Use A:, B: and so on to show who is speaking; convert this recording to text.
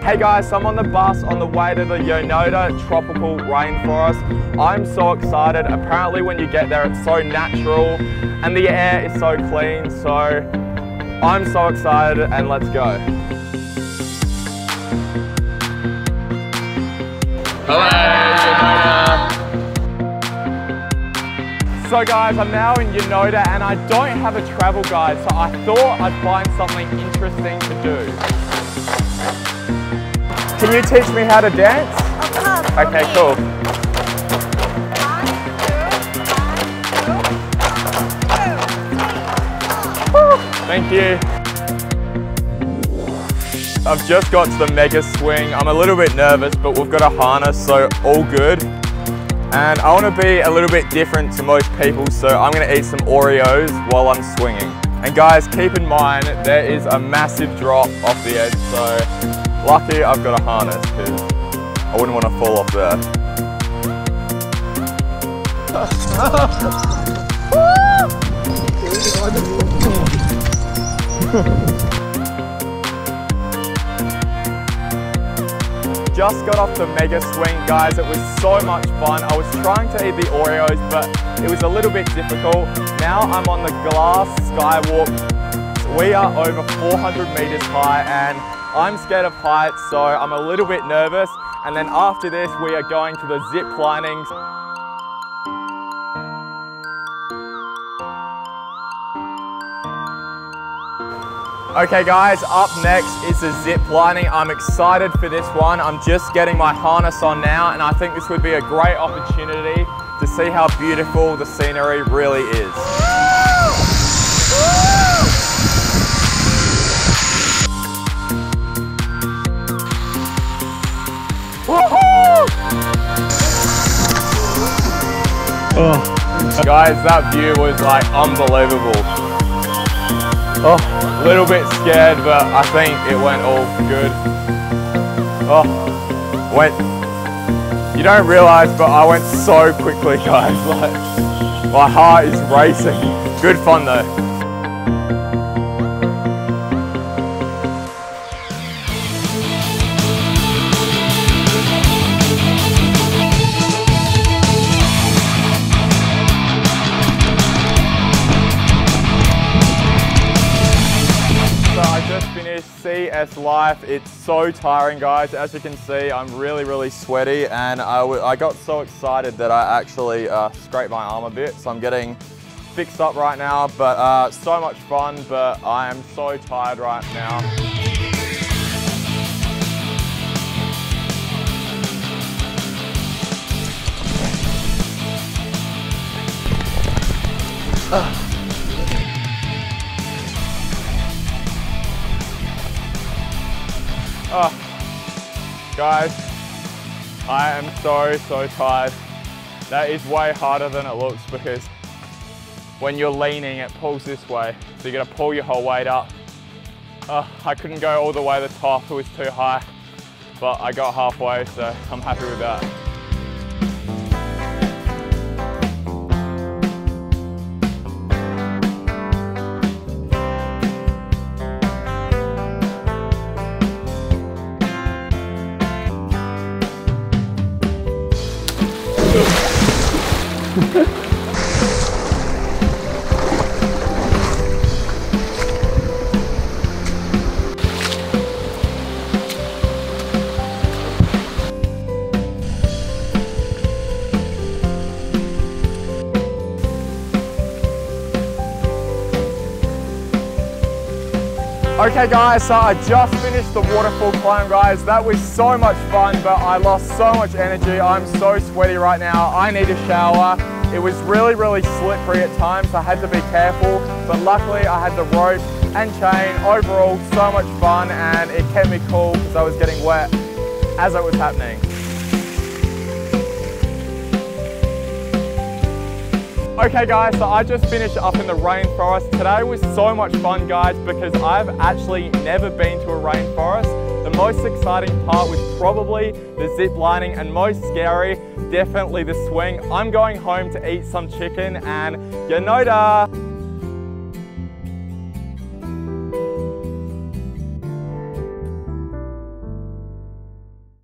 A: Hey guys, so I'm on the bus on the way to the Yanoda Tropical Rainforest. I'm so excited. Apparently when you get there it's so natural and the air is so clean, so I'm so excited and let's go. Hello, Yanoda! So guys, I'm now in Yanoda and I don't have a travel guide, so I thought I'd find something interesting to do. Can you teach me how to dance? Okay, cool. Thank you. I've just got to the mega swing. I'm a little bit nervous, but we've got a harness, so all good. And I want to be a little bit different to most people, so I'm going to eat some Oreos while I'm swinging. And guys, keep in mind, there is a massive drop off the edge, so lucky I've got a harness because I wouldn't want to fall off there. Just got off the mega swing, guys. It was so much fun. I was trying to eat the Oreos, but it was a little bit difficult. Now I'm on the glass skywalk. We are over 400 meters high and I'm scared of heights, so I'm a little bit nervous. And then after this, we are going to the zip lining. Okay guys, up next is the zip lining. I'm excited for this one. I'm just getting my harness on now, and I think this would be a great opportunity to see how beautiful the scenery really is. Oh. Guys, that view was like unbelievable. Oh, a little bit scared, but I think it went all good. Oh, you don't realize, but I went so quickly, guys. Like, my heart is racing. Good fun though. CS life. It's so tiring, guys. As you can see, I'm really sweaty, and I got so excited that I actually scraped my arm a bit, so I'm getting fixed up right now. But so much fun, but I am so tired right now. Oh, guys, I am so tired. That is way harder than it looks because when you're leaning, it pulls this way. So you gotta pull your whole weight up. I couldn't go all the way to the top, it was too high, but I got halfway, so I'm happy with that. Okay guys, so I just finished the waterfall climb, guys. That was so much fun, but I lost so much energy. I'm so sweaty right now. I need a shower. It was really slippery at times, so I had to be careful, but luckily I had the rope and chain. Overall, so much fun, and it kept me cool because I was getting wet as it was happening. Okay guys, so I just finished up in the rainforest. Today was so much fun, guys, because I've actually never been to a rainforest. The most exciting part was probably the zip lining, and most scary, definitely the swing. I'm going home to eat some chicken, and Yanoda!